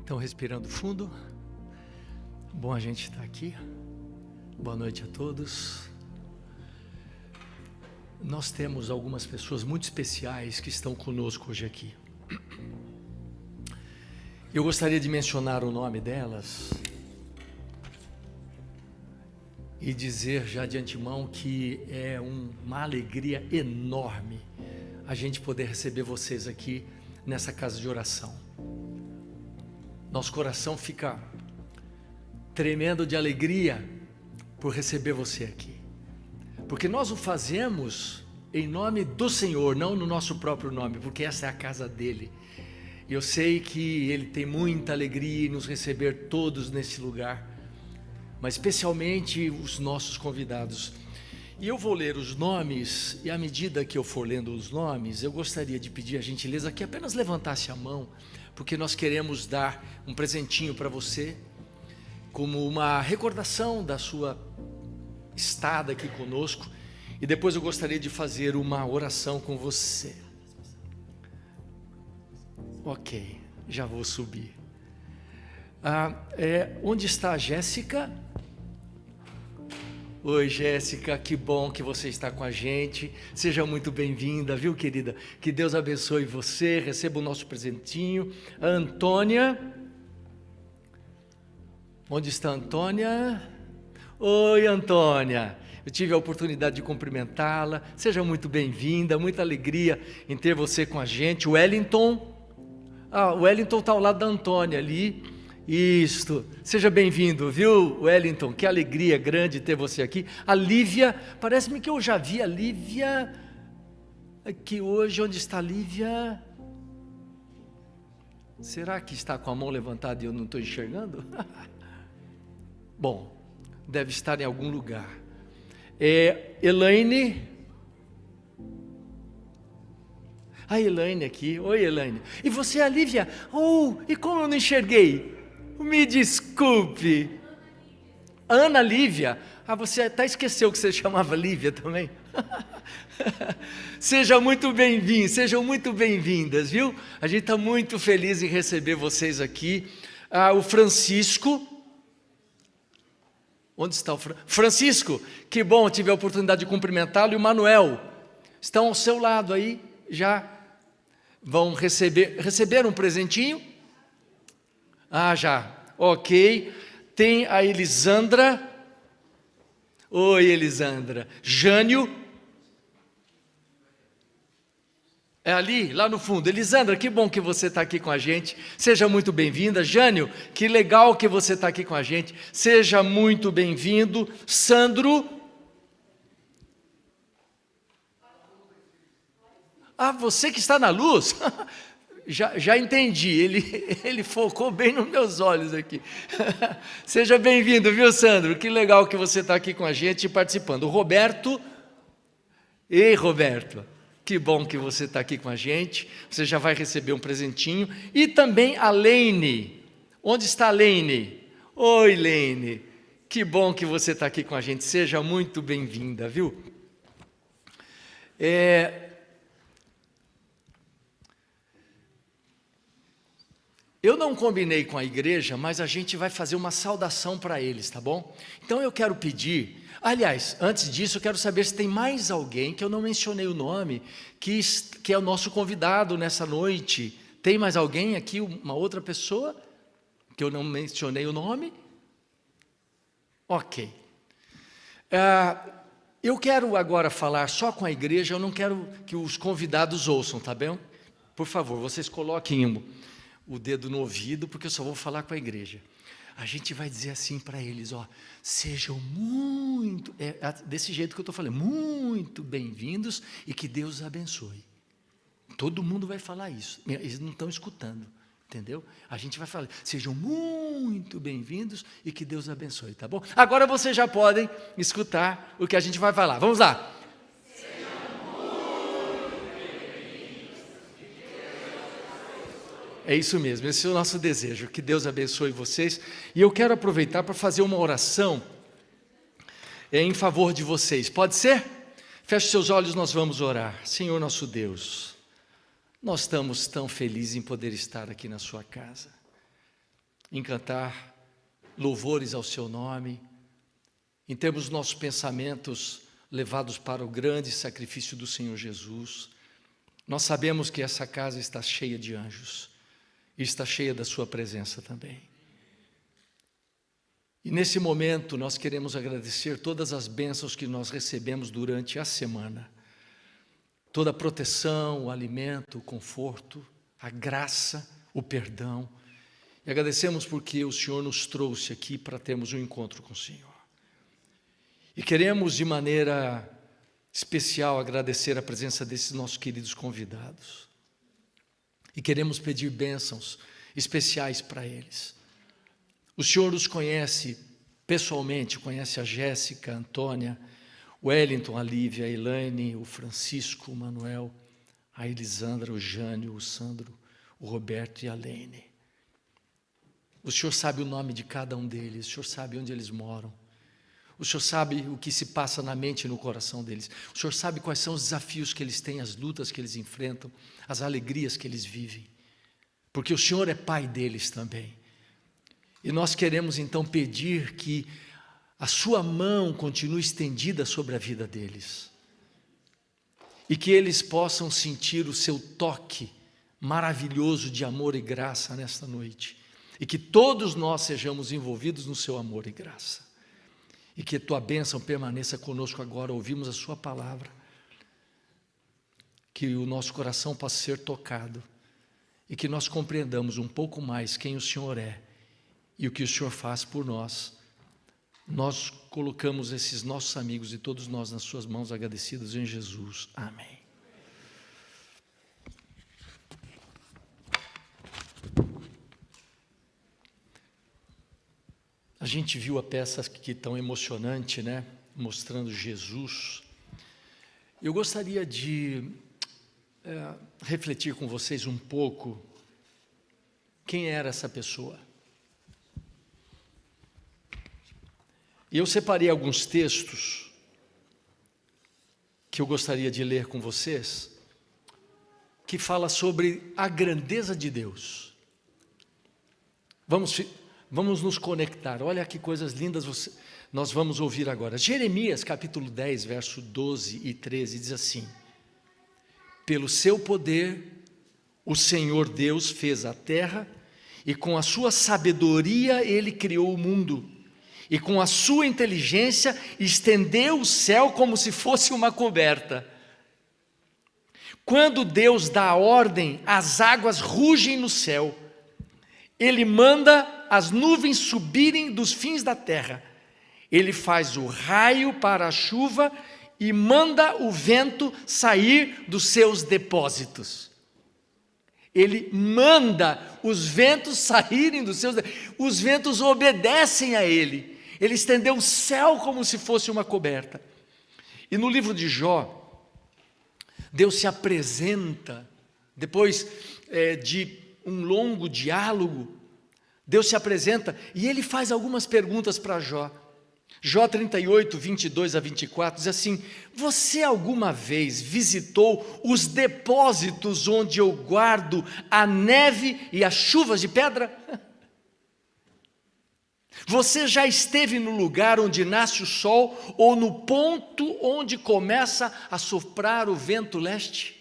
Então, respirando fundo. Bom a gente estar aqui. Boa noite a todos. Nós temos algumas pessoas muito especiais que estão conosco hoje aqui. Eu gostaria de mencionar o nome delas e dizer já de antemão que é uma alegria enorme a gente poder receber vocês aqui nessa casa de oração. Nosso coração fica tremendo de alegria por receber você aqui, porque nós o fazemos em nome do Senhor, não no nosso próprio nome, porque essa é a casa dele. E eu sei que ele tem muita alegria em nos receber todos nesse lugar, mas especialmente os nossos convidados. E eu vou ler os nomes, e à medida que eu for lendo os nomes, eu gostaria de pedir a gentileza que apenas levantasse a mão, porque nós queremos dar um presentinho para você, como uma recordação da sua estada aqui conosco, e depois eu gostaria de fazer uma oração com você. Ok, já vou subir. Onde está a Jéssica? Oi, Jéssica, que bom que você está com a gente. Seja muito bem-vinda, viu, querida? Que Deus abençoe você, receba o nosso presentinho. A Antônia. Onde está a Antônia? Oi, Antônia. Eu tive a oportunidade de cumprimentá-la. Seja muito bem-vinda, muita alegria em ter você com a gente. O Wellington. O Wellington está ao lado da Antônia ali. Isto, seja bem-vindo, viu, Wellington? Que alegria grande ter você aqui. A Lívia, parece-me que eu já vi a Lívia aqui hoje. Onde está a Lívia? Será que está com a mão levantada e eu não estou enxergando? Bom, deve estar em algum lugar. Elaine. A Elaine aqui. Oi, Elaine. E você, a Lívia? E como eu não enxerguei? Me desculpe. Ana Lívia. Você até esqueceu que você chamava Lívia também. Seja muito bem-vindo, sejam muito bem-vindas, viu? A gente está muito feliz em receber vocês aqui. O Francisco. Onde está o Francisco? Que bom, tive a oportunidade de cumprimentá-lo. E o Manuel. Estão ao seu lado aí, já vão receber um presentinho? Já, ok. Tem a Elisandra. Oi, Elisandra. Jânio. É ali, lá no fundo. Elisandra, que bom que você está aqui com a gente. Seja muito bem-vinda. Jânio, que legal que você está aqui com a gente. Seja muito bem-vindo. Sandro. Você que está na luz? Já entendi, ele focou bem nos meus olhos aqui. Seja bem-vindo, viu, Sandro? Que legal que você está aqui com a gente participando. O Roberto. Ei, Roberto, que bom que você está aqui com a gente. Você já vai receber um presentinho. E também a Leine. Onde está a Leine? Oi, Leine, que bom que você está aqui com a gente. Seja muito bem-vinda, viu? Eu não combinei com a igreja, mas a gente vai fazer uma saudação para eles, tá bom? Então eu quero pedir, aliás, antes disso eu quero saber se tem mais alguém, que eu não mencionei o nome, que é o nosso convidado nessa noite. Tem mais alguém aqui, uma outra pessoa, que eu não mencionei o nome? Ok. Eu quero agora falar só com a igreja, eu não quero que os convidados ouçam, tá bem? Por favor, vocês coloquem o dedo no ouvido, porque eu só vou falar com a igreja. A gente vai dizer assim para eles, sejam muito, desse jeito que eu estou falando, muito bem-vindos e que Deus os abençoe. Todo mundo vai falar isso, eles não estão escutando, entendeu? A gente vai falar, sejam muito bem-vindos e que Deus os abençoe, tá bom? Agora vocês já podem escutar o que a gente vai falar, vamos lá. É isso mesmo, esse é o nosso desejo, que Deus abençoe vocês. E eu quero aproveitar para fazer uma oração em favor de vocês. Pode ser? Feche seus olhos, nós vamos orar. Senhor nosso Deus, nós estamos tão felizes em poder estar aqui na sua casa. em cantar louvores ao seu nome, em termos nossos pensamentos levados para o grande sacrifício do Senhor Jesus. Nós sabemos que essa casa está cheia de anjos e está cheia da sua presença também. E nesse momento nós queremos agradecer todas as bênçãos que nós recebemos durante a semana. Toda a proteção, o alimento, o conforto, a graça, o perdão. E agradecemos porque o Senhor nos trouxe aqui para termos um encontro com o Senhor. E queremos de maneira especial agradecer a presença desses nossos queridos convidados. E queremos pedir bênçãos especiais para eles. O Senhor os conhece pessoalmente, conhece a Jéssica, a Antônia, o Wellington, a Lívia, a Elaine, o Francisco, o Manuel, a Elisandra, o Jânio, o Sandro, o Roberto e a Lene. O Senhor sabe o nome de cada um deles, o Senhor sabe onde eles moram. O Senhor sabe o que se passa na mente e no coração deles. O Senhor sabe quais são os desafios que eles têm, as lutas que eles enfrentam, as alegrias que eles vivem. Porque o Senhor é Pai deles também. E nós queremos então pedir que a sua mão continue estendida sobre a vida deles. E que eles possam sentir o seu toque maravilhoso de amor e graça nesta noite. E que todos nós sejamos envolvidos no seu amor e graça. E que a tua bênção permaneça conosco agora. Ouvimos a sua palavra. Que o nosso coração possa ser tocado. E que nós compreendamos um pouco mais quem o Senhor é. E o que o Senhor faz por nós. Nós colocamos esses nossos amigos e todos nós nas suas mãos agradecidos em Jesus. Amém. A gente viu a peça que tão emocionante, né? Mostrando Jesus. Eu gostaria de refletir com vocês um pouco quem era essa pessoa. E eu separei alguns textos que eu gostaria de ler com vocês, que fala sobre a grandeza de Deus. Vamos nos conectar. Olha que coisas lindas nós vamos ouvir agora. Jeremias, capítulo 10, verso 12 e 13, diz assim: pelo seu poder, o Senhor Deus fez a terra, e com a sua sabedoria ele criou o mundo. E com a sua inteligência estendeu o céu como se fosse uma coberta. Quando Deus dá a ordem, as águas rugem no céu. Ele manda as nuvens subirem dos fins da terra. Ele faz o raio para a chuva e manda o vento sair dos seus depósitos. Ele manda os ventos saírem dos seus depósitos. Os ventos obedecem a ele. Ele estendeu o céu como se fosse uma coberta. E no livro de Jó, Deus se apresenta, depois de um longo diálogo, Deus se apresenta e ele faz algumas perguntas para Jó. Jó 38, 22 a 24, diz assim: você alguma vez visitou os depósitos onde eu guardo a neve e as chuvas de pedra? Você já esteve no lugar onde nasce o sol ou no ponto onde começa a soprar o vento leste?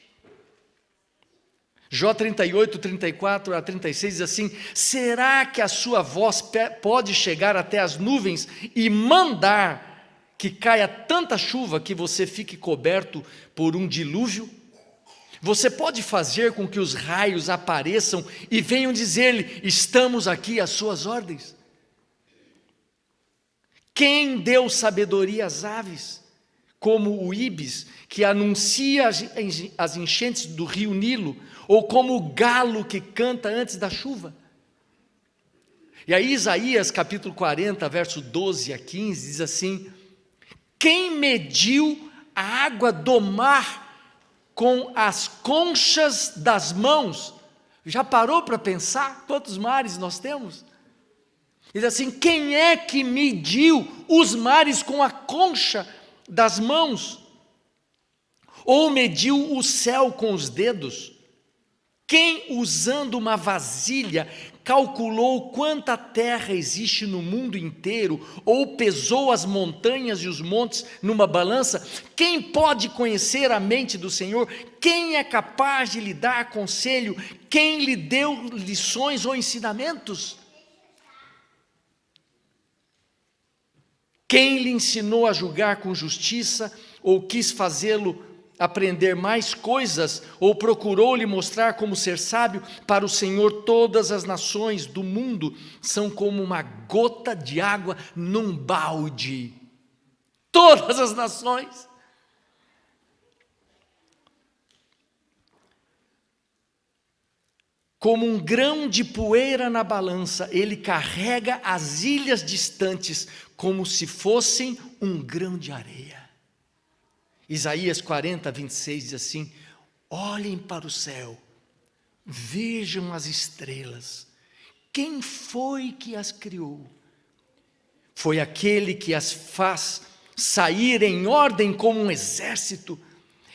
Jó 38, 34 a 36 diz assim: será que a sua voz pode chegar até as nuvens e mandar que caia tanta chuva que você fique coberto por um dilúvio? Você pode fazer com que os raios apareçam e venham dizer-lhe: estamos aqui às suas ordens? Quem deu sabedoria às aves, como o íbis, que anuncia as enchentes do rio Nilo, ou como o galo que canta antes da chuva? E aí Isaías capítulo 40, verso 12 a 15, diz assim: quem mediu a água do mar com as conchas das mãos? Já parou para pensar quantos mares nós temos? Diz assim: quem é que mediu os mares com a concha das mãos? Ou mediu o céu com os dedos? Quem usando uma vasilha calculou quanta terra existe no mundo inteiro, ou pesou as montanhas e os montes numa balança? Quem pode conhecer a mente do Senhor? Quem é capaz de lhe dar conselho? Quem lhe deu lições ou ensinamentos? Quem lhe ensinou a julgar com justiça, ou quis fazê-lo aprender mais coisas, ou procurou lhe mostrar como ser sábio? Para o Senhor todas as nações do mundo são como uma gota de água num balde. Todas as nações. Como um grão de poeira na balança, ele carrega as ilhas distantes como se fossem um grão de areia. Isaías 40, 26 diz assim: olhem para o céu, vejam as estrelas. Quem foi que as criou? Foi aquele que as faz sair em ordem como um exército.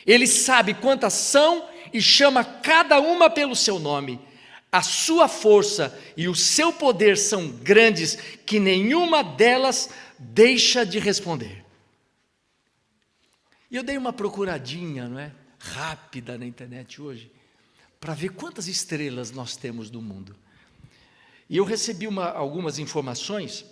Ele sabe quantas são e chama cada uma pelo seu nome. A sua força e o seu poder são grandes, que nenhuma delas deixa de responder. E eu dei uma procuradinha, não é, rápida na internet hoje, para ver quantas estrelas nós temos no mundo. E eu recebi algumas informações,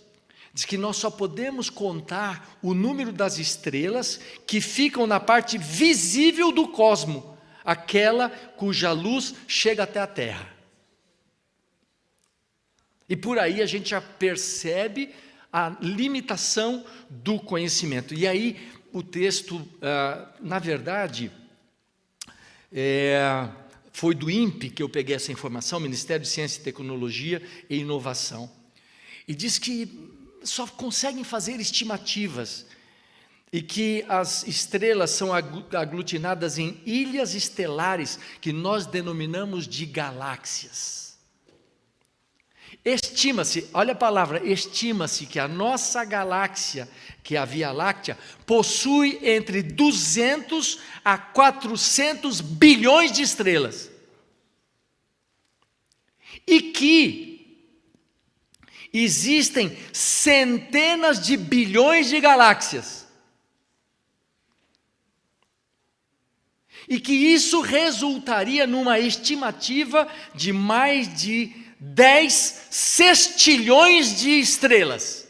diz que nós só podemos contar o número das estrelas que ficam na parte visível do cosmo, aquela cuja luz chega até a Terra. E por aí a gente já percebe a limitação do conhecimento. E aí o texto, na verdade, foi do INPE que eu peguei essa informação, Ministério de Ciência e Tecnologia e Inovação. E diz que só conseguem fazer estimativas e que as estrelas são aglutinadas em ilhas estelares que nós denominamos de galáxias. Estima-se, olha a palavra, estima-se que a nossa galáxia, que é a Via Láctea, possui entre 200 a 400 bilhões de estrelas. E que existem centenas de bilhões de galáxias. E que isso resultaria numa estimativa de mais de 10 sextilhões de estrelas.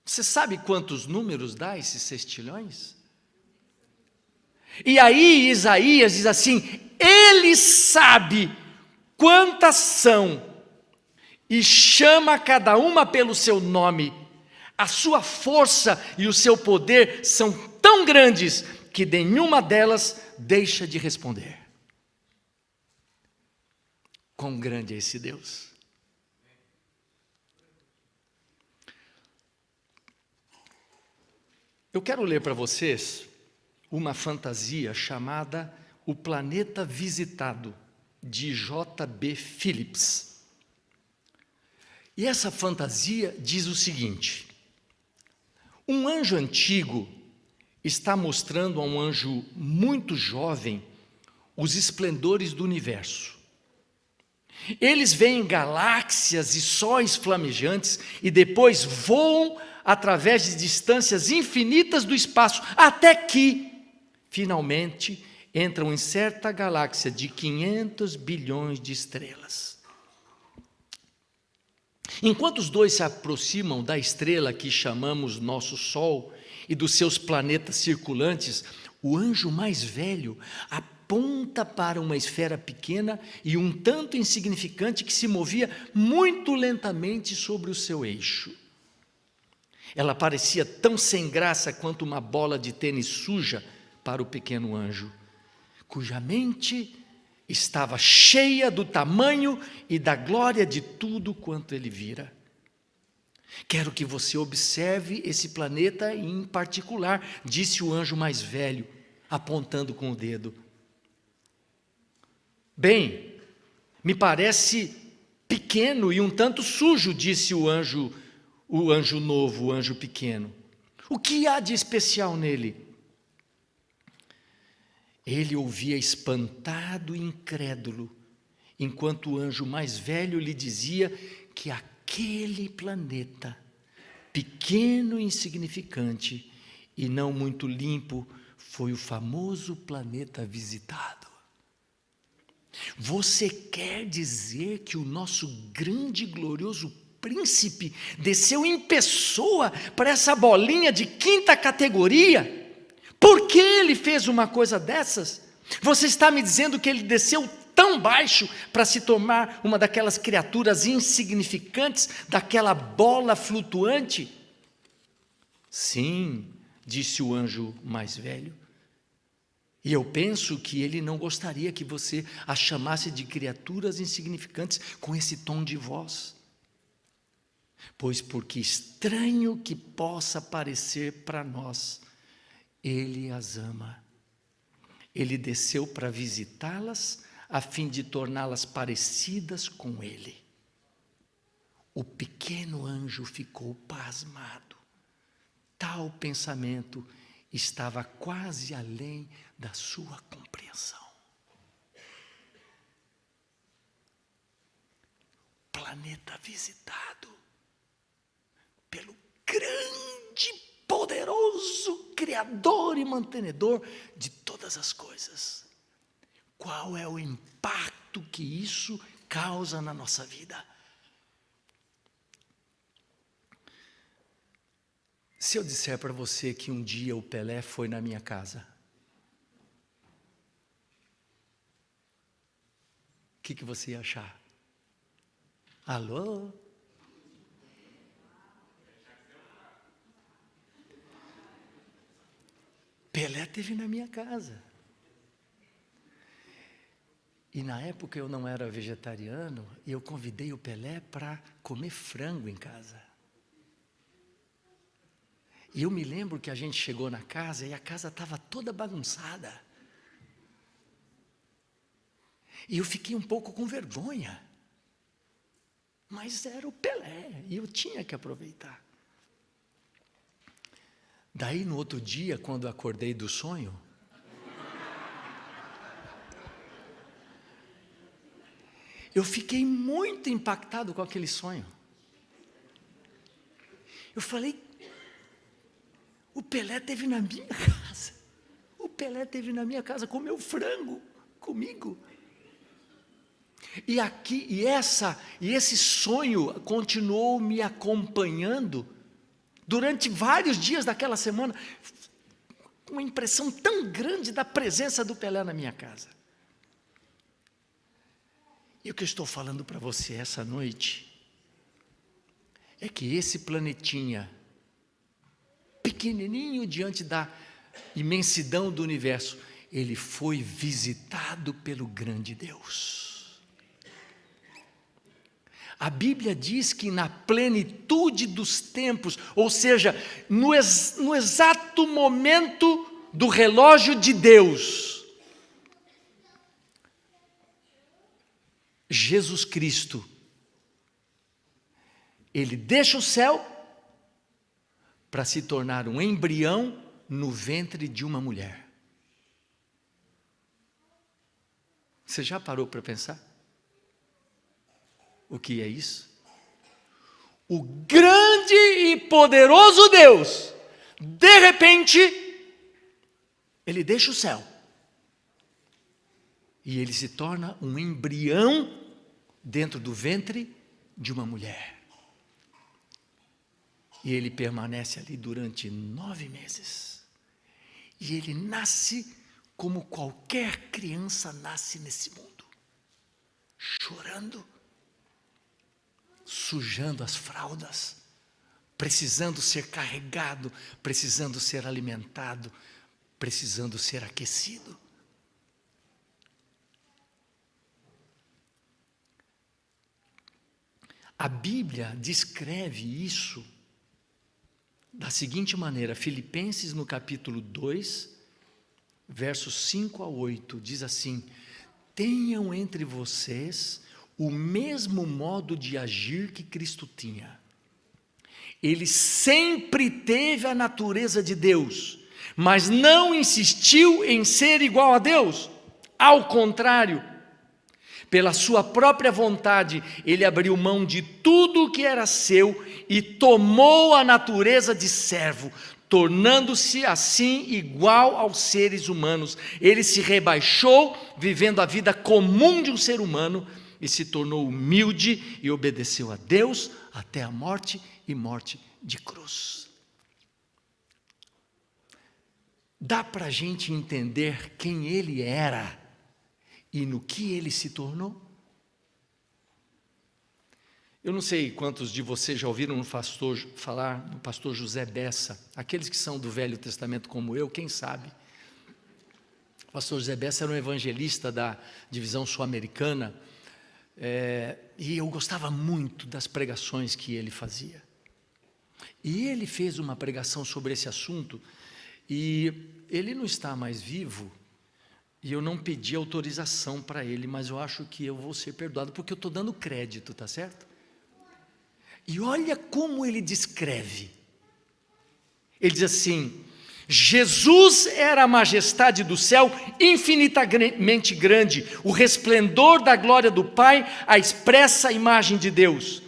Você sabe quantos números dá esses sextilhões? E aí Isaías diz assim: ele sabe quantas são e chama cada uma pelo seu nome. A sua força e o seu poder são tão grandes que nenhuma delas deixa de responder. Quão grande é esse Deus? Eu quero ler para vocês uma fantasia chamada O Planeta Visitado, de J.B. Phillips. E essa fantasia diz o seguinte: um anjo antigo está mostrando a um anjo muito jovem os esplendores do universo. Eles veem galáxias e sóis flamejantes e depois voam através de distâncias infinitas do espaço, até que, finalmente, entram em certa galáxia de 500 bilhões de estrelas. Enquanto os dois se aproximam da estrela que chamamos nosso Sol e dos seus planetas circulantes, o anjo mais velho aponta para uma esfera pequena e um tanto insignificante que se movia muito lentamente sobre o seu eixo. Ela parecia tão sem graça quanto uma bola de tênis suja para o pequeno anjo, cuja mente estava cheia do tamanho e da glória de tudo quanto ele vira. Quero que você observe esse planeta em particular, disse o anjo mais velho, apontando com o dedo. Bem, me parece pequeno e um tanto sujo, disse o anjo novo, o anjo pequeno. O que há de especial nele? Ele ouvia espantado e incrédulo, enquanto o anjo mais velho lhe dizia que aquele planeta, pequeno e insignificante e não muito limpo, foi o famoso planeta visitado. Você quer dizer que o nosso grande e glorioso príncipe desceu em pessoa para essa bolinha de 5ª categoria? Por que ele fez uma coisa dessas? Você está me dizendo que ele desceu tão baixo para se tornar uma daquelas criaturas insignificantes, daquela bola flutuante? Sim, disse o anjo mais velho. E eu penso que ele não gostaria que você a chamasse de criaturas insignificantes com esse tom de voz. Pois porque estranho que possa parecer para nós, ele as ama. Ele desceu para visitá-las, a fim de torná-las parecidas com ele. O pequeno anjo ficou pasmado. Tal pensamento estava quase além da sua compreensão. Planeta visitado pelo grande, poderoso Criador e mantenedor de todas as coisas. Qual é o impacto que isso causa na nossa vida? Se eu disser para você que um dia o Pelé foi na minha casa, o que você ia achar? Alô? Pelé esteve na minha casa. E na época eu não era vegetariano, e eu convidei o Pelé para comer frango em casa. E eu me lembro que a gente chegou na casa e a casa estava toda bagunçada. E eu fiquei um pouco com vergonha. Mas era o Pelé, e eu tinha que aproveitar. Daí, no outro dia, quando acordei do sonho, eu fiquei muito impactado com aquele sonho. Eu falei, o Pelé esteve na minha casa. O Pelé esteve na minha casa, comeu frango comigo. E esse sonho continuou me acompanhando durante vários dias daquela semana. Uma impressão tão grande da presença do Pelé na minha casa. E o que eu estou falando para você essa noite é que esse planetinha pequenininho diante da imensidão do universo, ele foi visitado pelo grande Deus. A Bíblia diz que na plenitude dos tempos, ou seja, no exato momento do relógio de Deus, Jesus Cristo, ele deixa o céu para se tornar um embrião no ventre de uma mulher. Você já parou para pensar? O que é isso? O grande e poderoso Deus, de repente, ele deixa o céu. E ele se torna um embrião dentro do ventre de uma mulher. E ele permanece ali durante 9 meses. E ele nasce como qualquer criança nasce nesse mundo. Chorando, sujando as fraldas, precisando ser carregado, precisando ser alimentado, precisando ser aquecido. A Bíblia descreve isso da seguinte maneira, Filipenses no capítulo 2, versos 5 a 8, diz assim: tenham entre vocês o mesmo modo de agir que Cristo tinha. Ele sempre teve a natureza de Deus, mas não insistiu em ser igual a Deus. Ao contrário, Pela sua própria vontade, ele abriu mão de tudo o que era seu e tomou a natureza de servo, tornando-se assim igual aos seres humanos. Ele se rebaixou, vivendo a vida comum de um ser humano, e se tornou humilde e obedeceu a Deus até a morte e morte de cruz. Dá para a gente entender quem ele era e no que ele se tornou? Eu não sei quantos de vocês já ouviram falar do pastor José Bessa. Aqueles que são do Velho Testamento como eu, quem sabe? O pastor José Bessa era um evangelista da divisão sul-americana, e eu gostava muito das pregações que ele fazia. E ele fez uma pregação sobre esse assunto, e ele não está mais vivo, e eu não pedi autorização para ele, mas eu acho que eu vou ser perdoado, porque eu estou dando crédito, tá certo? E olha como ele descreve. Ele diz assim: Jesus era a majestade do céu, infinitamente grande, o resplendor da glória do Pai, a expressa imagem de Deus.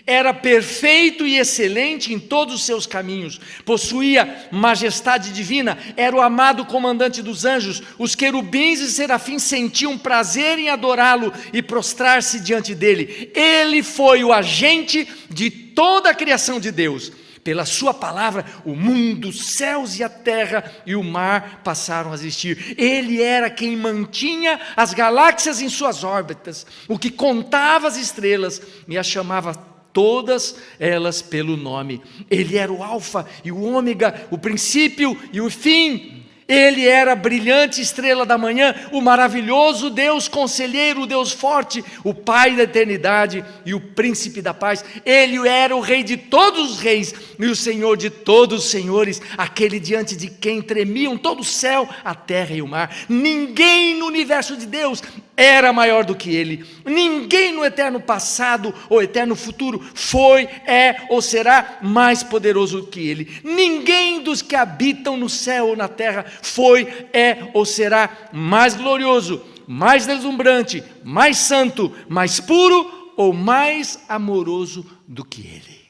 Era perfeito e excelente em todos os seus caminhos, possuía majestade divina, era o amado comandante dos anjos. Os querubins e serafins sentiam prazer em adorá-lo e prostrar-se diante dele. Ele foi o agente de toda a criação de Deus. Pela sua palavra, o mundo, os céus e a terra e o mar passaram a existir. Ele era quem mantinha as galáxias em suas órbitas, o que contava as estrelas e as chamava todas elas pelo nome. Ele era o alfa e o ômega, o princípio e o fim. Ele era a brilhante estrela da manhã, o maravilhoso Deus conselheiro, o Deus forte, o Pai da eternidade e o príncipe da paz. Ele era o rei de todos os reis e o Senhor de todos os senhores, aquele diante de quem tremiam todo o céu, a terra e o mar. Ninguém no universo de Deus era maior do que ele. Ninguém no eterno passado ou eterno futuro foi, é ou será mais poderoso do que ele. Ninguém dos que habitam no céu ou na terra foi, é ou será mais glorioso, mais deslumbrante, mais santo, mais puro ou mais amoroso do que ele.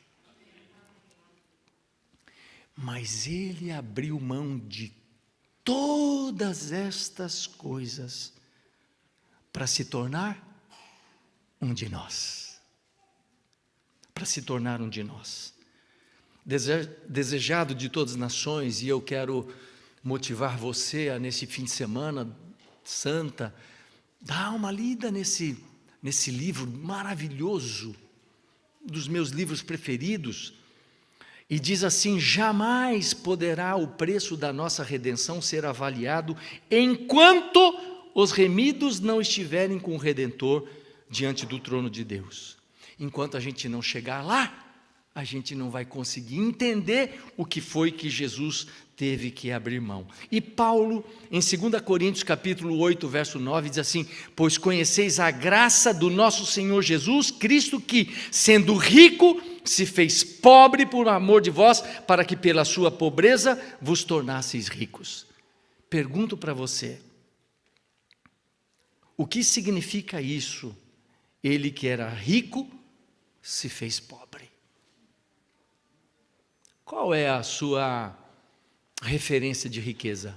Mas ele abriu mão de todas estas coisas para se tornar um de nós. Para se tornar um de nós. Desejado de todas as nações, e eu quero motivar você a, nesse fim de semana santa, dar uma lida nesse livro maravilhoso, dos meus livros preferidos, e diz assim: jamais poderá o preço da nossa redenção ser avaliado enquanto os remidos não estiverem com o Redentor diante do trono de Deus. Enquanto a gente não chegar lá, a gente não vai conseguir entender o que foi que Jesus teve que abrir mão. E Paulo, em 2 Coríntios capítulo 8, verso 9, diz assim: pois conheceis a graça do nosso Senhor Jesus Cristo, que, sendo rico, se fez pobre por amor de vós, para que pela sua pobreza vos tornasseis ricos. Pergunto para você, o que significa isso? Ele que era rico, se fez pobre. Qual é a sua referência de riqueza?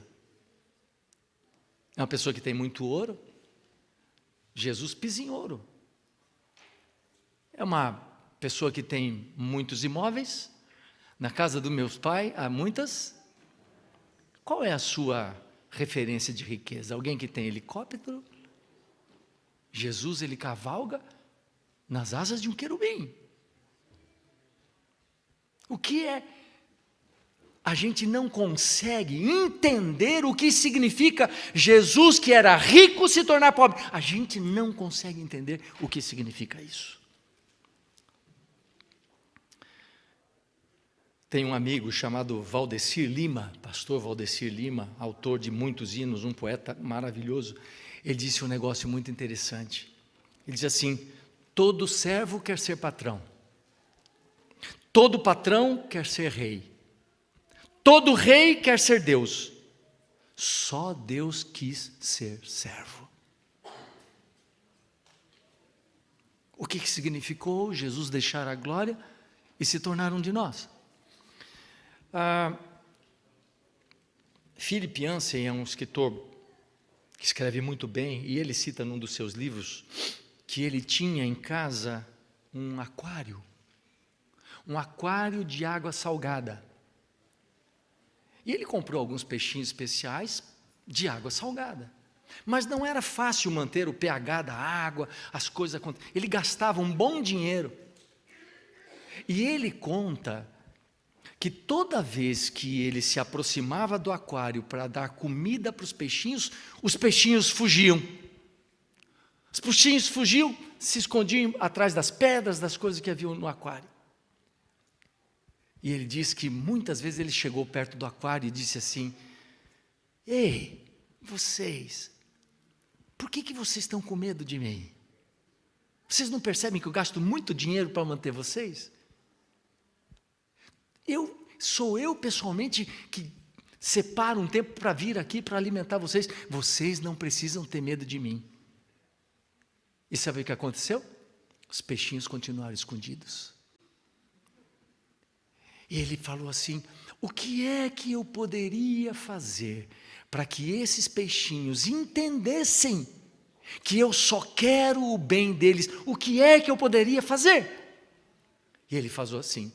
É uma pessoa que tem muito ouro? Jesus pisa em ouro. É uma pessoa que tem muitos imóveis? Na casa dos meus pais há muitas. Qual é a sua referência de riqueza? Alguém que tem helicóptero? Jesus, ele cavalga nas asas de um querubim. O que é? A gente não consegue entender o que significa Jesus, que era rico, se tornar pobre. A gente não consegue entender o que significa isso. Tem um amigo chamado Valdecir Lima, pastor Valdecir Lima, autor de muitos hinos, um poeta maravilhoso. Ele disse um negócio muito interessante. Ele diz assim: todo servo quer ser patrão. Todo patrão quer ser rei. Todo rei quer ser Deus. Só Deus quis ser servo. O que significou Jesus deixar a glória e se tornar um de nós? Philip Yancey é um escritor que escreve muito bem, e ele cita num dos seus livros que ele tinha em casa um aquário de água salgada. E ele comprou alguns peixinhos especiais de água salgada. Mas não era fácil manter o pH da água, as coisas aconteciam. Ele gastava um bom dinheiro. E ele conta que toda vez que ele se aproximava do aquário para dar comida para os peixinhos fugiam. Os peixinhos fugiam, se escondiam atrás das pedras, das coisas que haviam no aquário. E ele diz que muitas vezes ele chegou perto do aquário e disse assim: ei, vocês, por que vocês estão com medo de mim? Vocês não percebem que eu gasto muito dinheiro para manter vocês? Sou eu pessoalmente que separo um tempo para vir aqui para alimentar vocês. Vocês não precisam ter medo de mim. E sabe o que aconteceu? Os peixinhos continuaram escondidos. E ele falou assim: o que é que eu poderia fazer para que esses peixinhos entendessem que eu só quero o bem deles? O que é que eu poderia fazer? E ele falou assim: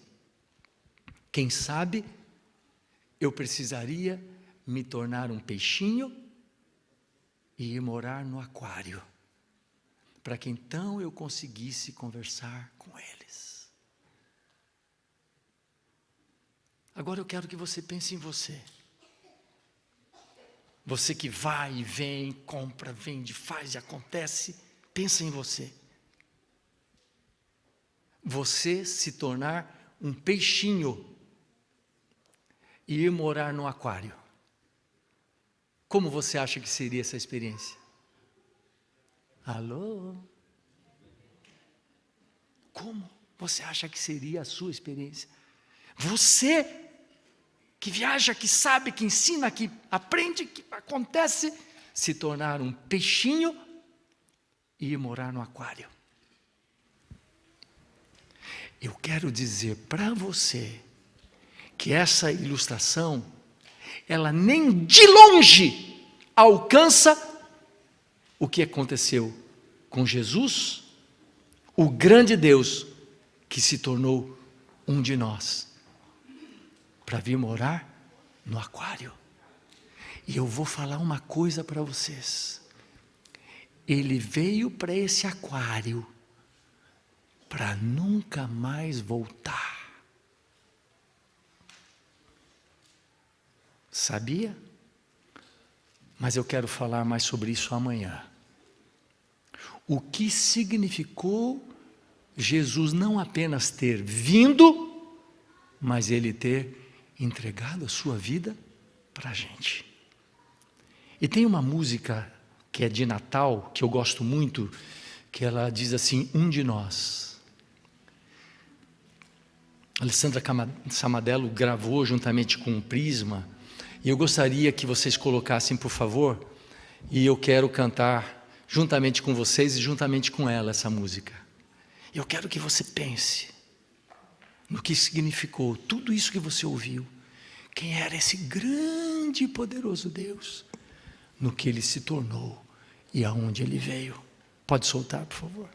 quem sabe eu precisaria me tornar um peixinho e ir morar no aquário, para que então eu conseguisse conversar com eles. Agora eu quero que você pense em você. Você que vai e vem, compra, vende, faz e acontece, pensa em você. Você se tornar um peixinho e ir morar no aquário. Como você acha que seria essa experiência? Alô? Como você acha que seria a sua experiência? Você que viaja, que sabe, que ensina, que aprende, que acontece, se tornar um peixinho e ir morar no aquário. Eu quero dizer para você que essa ilustração, ela nem de longe alcança o que aconteceu com Jesus, o grande Deus que se tornou um de nós, para vir morar no aquário. E eu vou falar uma coisa para vocês. Ele veio para esse aquário para nunca mais voltar. Sabia? Mas eu quero falar mais sobre isso amanhã. O que significou Jesus não apenas ter vindo, mas Ele ter entregado a sua vida para a gente. E tem uma música que é de Natal, que eu gosto muito, que ela diz assim: um de nós. Alessandra Samadello gravou juntamente com o Prisma, e eu gostaria que vocês colocassem, por favor, e eu quero cantar juntamente com vocês e juntamente com ela essa música. Eu quero que você pense no que significou tudo isso que você ouviu. Quem era esse grande e poderoso Deus, no que Ele se tornou e aonde Ele veio. Pode soltar, por favor.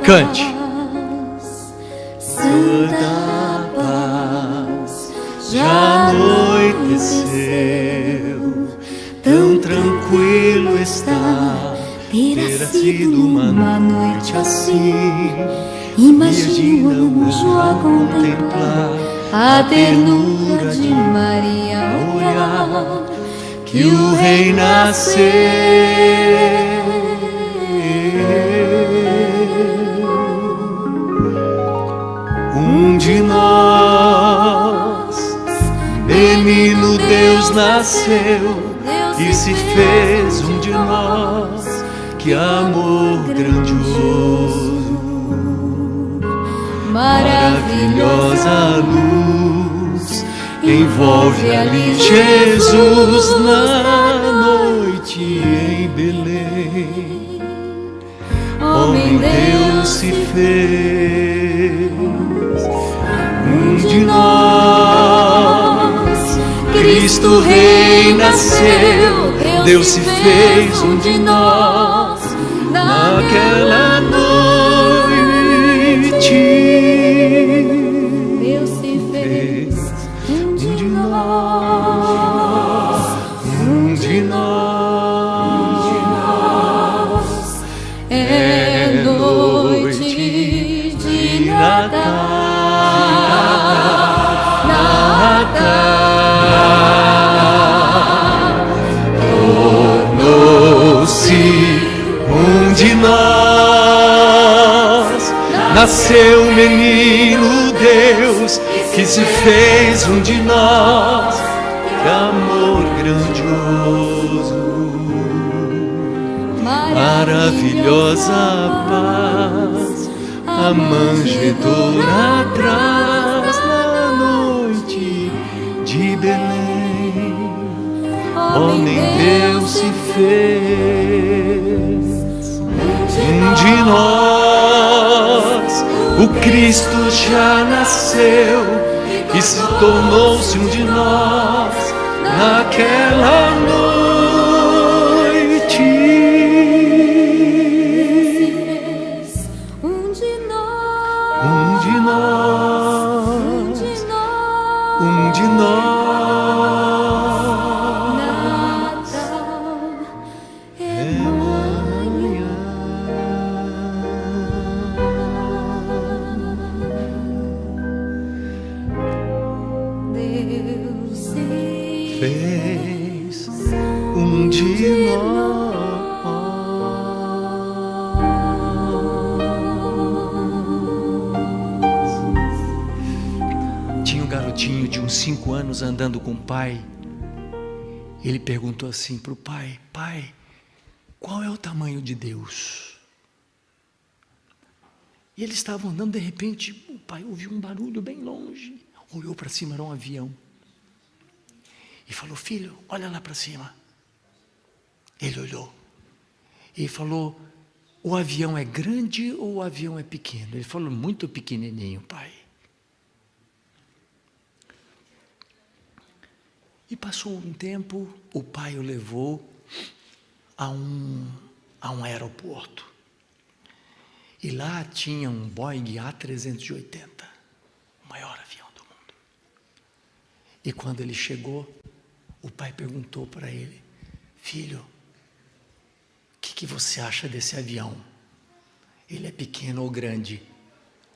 Cante. Santa paz já anoiteceu, tão tranquilo está ter sido uma noite assim. Imagina o anjo a contemplar a ternura de Maria, olhar que o Rei nasceu. de nós. Menino Deus nasceu e se fez um de nós. Que amor grandioso, maravilhosa luz, envolve ali Jesus na noite em Belém. Homem Deus se fez um de nós. Cristo Rei nasceu, Deus se fez um de nós. Naquela noite, Deus se fez um de nós, um de nós. É noite de Natal, Natal. Tornou-se um de nós. Nasceu um menino Deus que se fez um de nós. Que amor grandioso, maravilhosa paz, a manjedoura traz na noite de Belém. Homem Deus se fez um de nós. O Cristo já nasceu e se tornou-se um de nós. Naquela noite se fez um de nós, um de nós, um de nós. Fez um de nós. Tinha um garotinho de uns 5 anos andando com o pai. Ele perguntou assim para o pai: pai, qual é o tamanho de Deus? E eles estavam andando, de repente o pai ouviu um barulho bem longe, olhou para cima, era um avião. E falou: filho, olha lá para cima. Ele olhou e falou: o avião é grande ou o avião é pequeno? Ele falou: muito pequenininho, pai. E passou um tempo, o pai o levou a um aeroporto. E lá tinha um Boeing A380, o maior avião do mundo. E quando ele chegou, o pai perguntou para ele: filho, o que você acha desse avião? Ele é pequeno ou grande?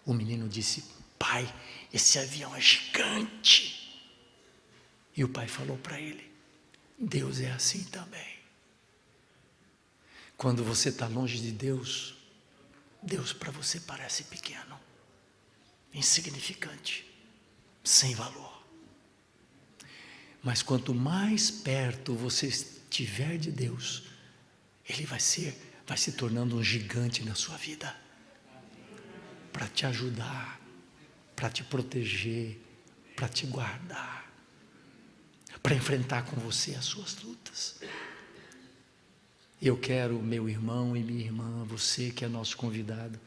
O menino disse: pai, esse avião é gigante. E o pai falou para ele: Deus é assim também. Quando você está longe de Deus, Deus para você parece pequeno, insignificante, sem valor. Mas quanto mais perto você estiver de Deus, Ele vai se tornando um gigante na sua vida, para te ajudar, para te proteger, para te guardar, para enfrentar com você as suas lutas. Eu quero, meu irmão e minha irmã, você que é nosso convidado,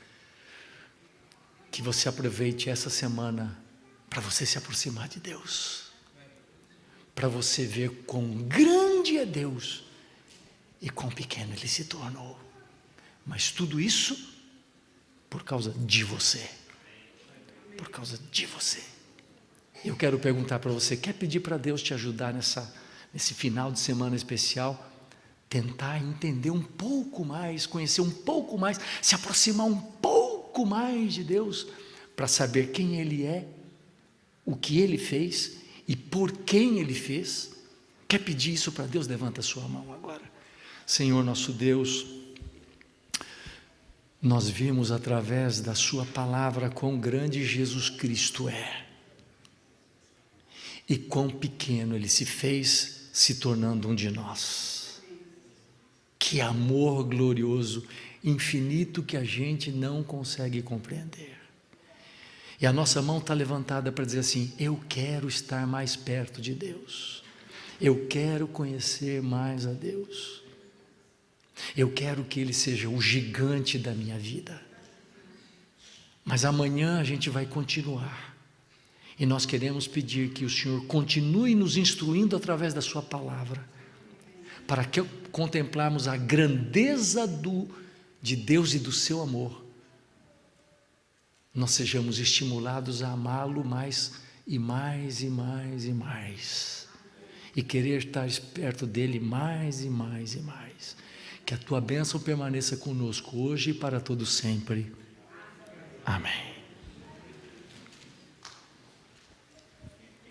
que você aproveite essa semana para você se aproximar de Deus, para você ver quão grande é Deus e quão pequeno Ele se tornou. Mas tudo isso por causa de você. Por causa de você. Eu quero perguntar para você, quer pedir para Deus te ajudar nesse final de semana especial? Tentar entender um pouco mais, conhecer um pouco mais, se aproximar um pouco mais de Deus, para saber quem Ele é, o que Ele fez e por quem Ele fez. Quer pedir isso para Deus? Levanta a sua mão agora. Senhor nosso Deus, nós vimos através da sua palavra quão grande Jesus Cristo é. E quão pequeno Ele se fez, se tornando um de nós. Que amor glorioso, infinito, que a gente não consegue compreender. E a nossa mão está levantada para dizer assim: eu quero estar mais perto de Deus. Eu quero conhecer mais a Deus. Eu quero que Ele seja o gigante da minha vida. Mas amanhã a gente vai continuar. E nós queremos pedir que o Senhor continue nos instruindo através da sua palavra, para que contemplarmos a grandeza de Deus e do seu amor, nós sejamos estimulados a amá-lo mais e mais e mais e mais, e querer estar perto dele mais e mais e mais. Que a tua bênção permaneça conosco hoje e para todo sempre. Amém.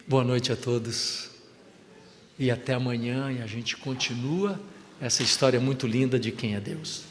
Boa noite a todos, e até amanhã, e a gente continua essa história muito linda de quem é Deus.